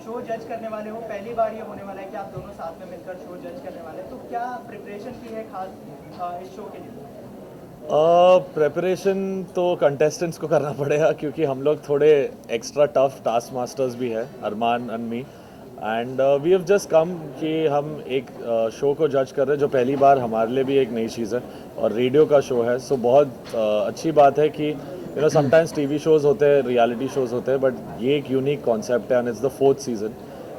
Show जज करने वाले हो, पहली बार ये होने वाला है कि आप दोनों साथ में मिलकर शो जज करने वाले हैं, तो क्या प्रिपरेशन की है खास इस शो के लिए? प्रेपरेशन तो कंटेस्टेंट्स को करना पड़ेगा क्योंकि हम लोग थोड़े एक्स्ट्रा टफ टास्क मास्टर्स भी है, Armaan and me, and we have just come कि हम एक शो को जज कर रहे हैं जो पहली बार हमारे लिए भी एक नई चीज़ है और रेडियो का शो है। सो बहुत अच्छी बात है कि समटाइम्स टीवी शोज़ होते हैं, रियलिटी शोज़ होते हैं, बट ये एक यूनिक कॉन्सेप्ट है and it's the 4th season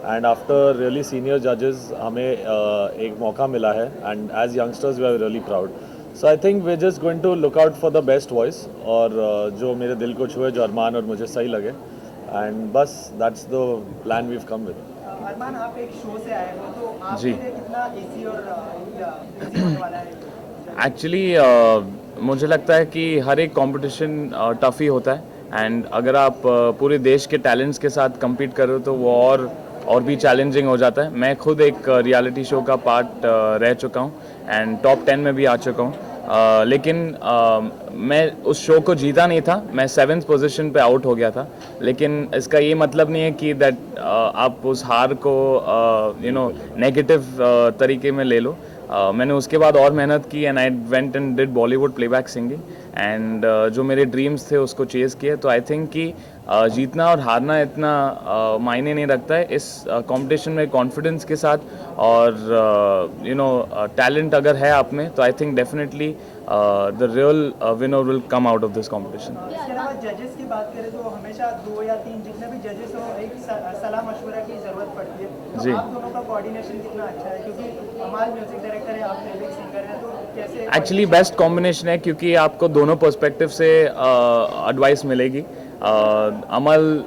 and after really senior जजेस हमें एक मौका मिला है and as youngsters we are really proud. So I think we just going to look out for the best voice और जो मेरे दिल को छुए, जो अरमान और मुझे सही लगे, एंड बस that's the plan we have come with. Armaan, आप एक शो से आए हो, तो आपके जी। लिए कितना इजी और इजी होने वाला है? एक्चुअली मुझे लगता है कि हर एक कंपटीशन टफ ही होता है एंड अगर आप पूरे देश के टैलेंट्स के साथ compete कर रहे हो तो वो और भी चैलेंजिंग हो जाता है। मैं खुद एक रियलिटी शो का पार्ट रह चुका हूँ एंड टॉप 10 में भी आ चुका हूँ, लेकिन मैं उस शो को जीता नहीं था, मैं 7th पोजीशन पे आउट हो गया था। लेकिन इसका ये मतलब नहीं है कि दैट आप उस हार को नेगेटिव तरीके में ले लो। मैंने उसके बाद और मेहनत की and I went and did Bollywood playback singing and जो मेरे ड्रीम्स थे उसको चेज़ किए। तो आई थिंक कि जीतना और हारना इतना मायने नहीं रखता है इस कंपटीशन में। कॉन्फिडेंस के साथ और टैलेंट अगर है आप में तो I think definitely the real winner will come out of this competition. इसके अलावा जजेस की बात करें तो हमेशा 2 या 3 जितने भी जजेस हो, एक सलाह मशवरा की ज़रूरत पड़ती है, तो जी। आप दोनों का कोऑर्डिनेशन कितना अच्छा है? क्योंकि हमारे म्यूजिक डायरेक्टर है, आप प्लेबैक सिंगर हैं, तो कैसे? एक्चुअली बेस्ट कॉम्बिनेशन है क्योंकि आपको दोनों पर्सपेक्टिव से एडवाइस मिलेगी। अमल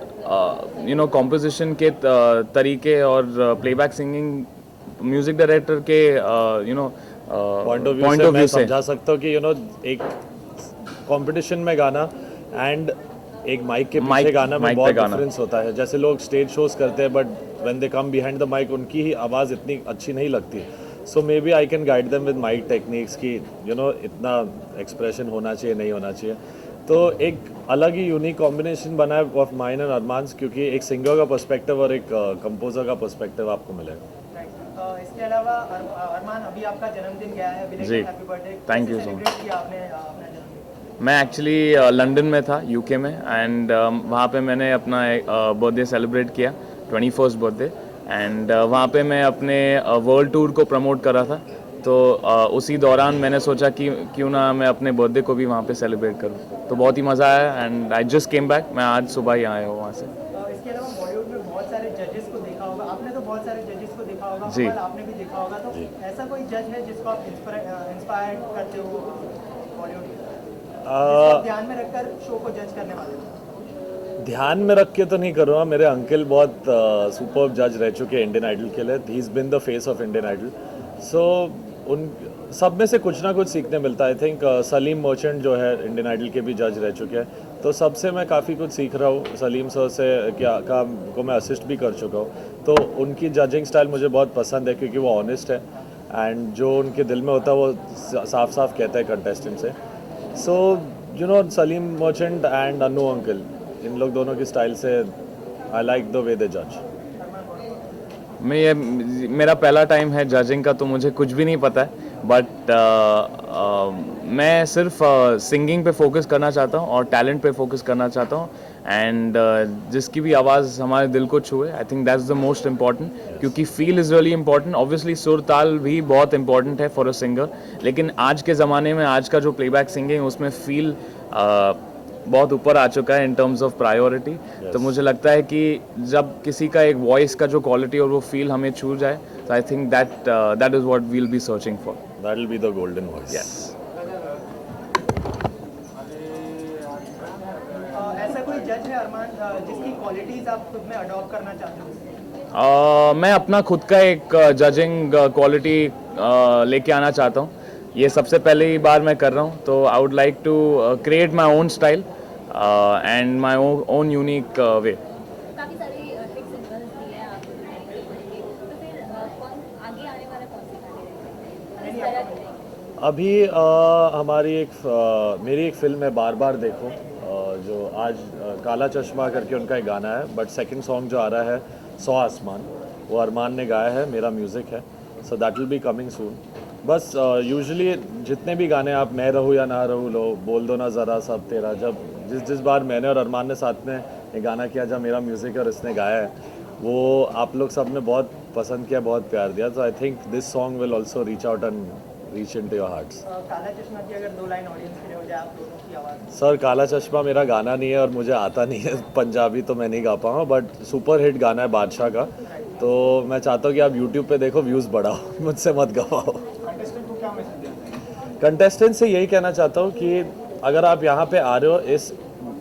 कॉम्पोजिशन के तरीके और प्लेबैक सिंगिंग म्यूजिक डायरेक्टर के point of point view of से मैं व्यू से। समझा सकता हूँ कि एक कंपटीशन में गाना एंड एक माइक के पीछे गाना में माइक पे बहुत गाना। डिफरेंस होता है। जैसे लोग स्टेज शोज करते हैं but when they come behind the mic उनकी ही आवाज़ इतनी अच्छी नहीं लगती। So may be I can guide them with mic techniques कि इतना एक्सप्रेशन होना चाहिए, नहीं होना चाहिए। तो एक अलग ही यूनिक कॉम्बिनेशन बना है ऑफ माइन एंड अरमान्स, क्योंकि एक सिंगर का पर्सपेक्टिव और एक कंपोजर का पर्सपेक्टिव आपको मिलेगा। इसके अलावा अरमान, अभी आपका जन्मदिन गया है, जी। Happy birthday. Thank you so celebrate किया आपने अपना जन्मदिन? मैं एक्चुअली लंदन में था, यूके में, एंड वहाँ पे मैंने अपना बर्थडे सेलिब्रेट किया, 21st बर्थडे, एंड वहाँ पे मैं अपने वर्ल्ड टूर को प्रमोट कर रहा था। तो उसी दौरान मैंने सोचा कि क्यों ना मैं अपने बर्थडे को भी वहाँ पे सेलिब्रेट करूँ। तो बहुत ही मज़ा आया and I just came back. मैं आज सुबह ही आया हूँ वहाँ से। इसके अलावा बॉलीवुड में बहुत सारे जजेस को देखा होगा आपने, तो बहुत सारे जजेस को देखा होगा, जी। कमल आपने भी देखा होगा, तो ऐसा कोई जज है जिसको आप इंस्पायर करते हो बॉलीवुड में, जिसको आप ध्यान में रखकर शो को जज करने वाले हो? ध्यान में रख के तो नहीं करूँगा। मेरे अंकल बहुत सुपर जज रह चुके हैं इंडियन आइडल के लिए। He is been the face of Indian Idol. So उन सब में से कुछ ना कुछ सीखने मिलता है। आई थिंक सलीम मर्चेंट जो है इंडियन आइडल के भी जज रह चुके हैं, तो सबसे मैं काफ़ी कुछ सीख रहा हूँ। सलीम सर से क्या काम को मैं असिस्ट भी कर चुका हूँ, तो उनकी जजिंग स्टाइल मुझे बहुत पसंद है क्योंकि वो ऑनेस्ट है एंड जो उनके दिल में होता है वो साफ साफ कहता है कंटेस्टेंट से। So Salim Merchant and Anu uncle, इन लोग दोनों की स्टाइल से आई लाइक द वे दे जज। मेरा पहला टाइम है जजिंग का, तो मुझे कुछ भी नहीं पता है, बट मैं सिर्फ सिंगिंग पे फोकस करना चाहता हूँ और टैलेंट पे फोकस करना चाहता हूँ एंड जिसकी भी आवाज़ हमारे दिल को छुए, I think that's the most important, क्योंकि feel is really important. Obviously सुर ताल भी बहुत इंपॉर्टेंट है फॉर अ सिंगर, लेकिन आज के ज़माने में आज का जो प्लेबैक सिंगिंग उसमें फील बहुत ऊपर आ चुका है इन टर्म्स ऑफ प्रायोरिटी। तो मुझे लगता है कि जब किसी का एक वॉइस का जो क्वालिटी और वो फील हमें छू जाए, तो I think that is what we will be searching for. That will be the golden voice. Yes. ऐसा कोई जज है अरमान जिसकी क्वालिटीज आप खुद में अडॉप्ट करना चाहते हो? मैं अपना खुद का एक जजिंग क्वालिटी लेके आना चाहता हूँ। ये सबसे पहली बार मैं कर रहा हूँ, तो I would like to create my own style and my own unique way. काफ़ी सारे हिट सिंगल्स दिए हैं आपको बनाएंगे, तो फिर कौन आगे आने वाला कौन से गाने रहेंगे, किस तरह के रहेंगे? अभी मेरी एक फिल्म है बार बार देखो, जो आज काला चश्मा करके उनका एक गाना है, बट सेकंड सॉन्ग जो आ रहा है सौ आसमान, वो अरमान ने गाया है, मेरा म्यूज़िक है, so that will be coming soon. बस यूजुअली जितने भी गाने आप मैं रहूँ या ना रहूँ लो, बोल दो ना ज़रा सब तेरा, जब जिस बार मैंने और अरमान ने साथ में ये गाना किया, जब मेरा म्यूज़िक है और इसने गाया है, वो आप लोग सब ने बहुत पसंद किया, बहुत प्यार दिया। तो I think this song will also reach out and reach in to your hearts. Kala Chashma की अगर 2 लाइन ऑडियंस के लिए हो जाए आप दोनों की आवाज़। सर काला चश्मा मेरा गाना नहीं है और मुझे आता नहीं है पंजाबी, तो मैं नहीं गा पाऊँगा, बट सुपर हिट गाना है बादशाह का, तो मैं चाहता हूँ कि आप यूट्यूब पे देखो, व्यूज़ बढ़ाओ, मुझसे मत गवाओ। कंटेस्टेंट से यही कहना चाहता हूँ कि अगर आप यहाँ पे आ रहे हो, इस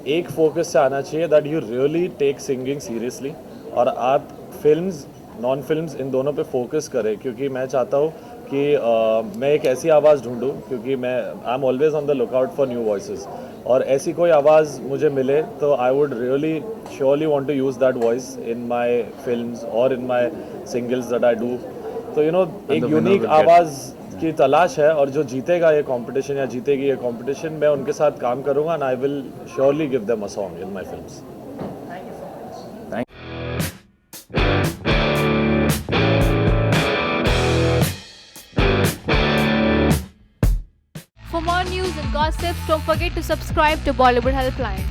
एक फोकस से आना चाहिए that you really take singing seriously, और आप फिल्म्स नॉन फिल्म्स इन दोनों पे फोकस करें, क्योंकि मैं चाहता हूँ कि मैं एक ऐसी आवाज़ ढूंढूं, क्योंकि I am always on the lookout for new voices, और ऐसी कोई आवाज़ मुझे मिले तो I would really surely want to use that voice in my films और in my singles that I do. तो यू नो एक यूनिक आवाज़ की तलाश है, और जो जीतेगा ये कंपटीशन या जीतेगी ये कंपटीशन, मैं उनके साथ काम करूँगा and I will surely give them a song in my films. For more news and gossip, don't forget to subscribe to Bollywood Helpline.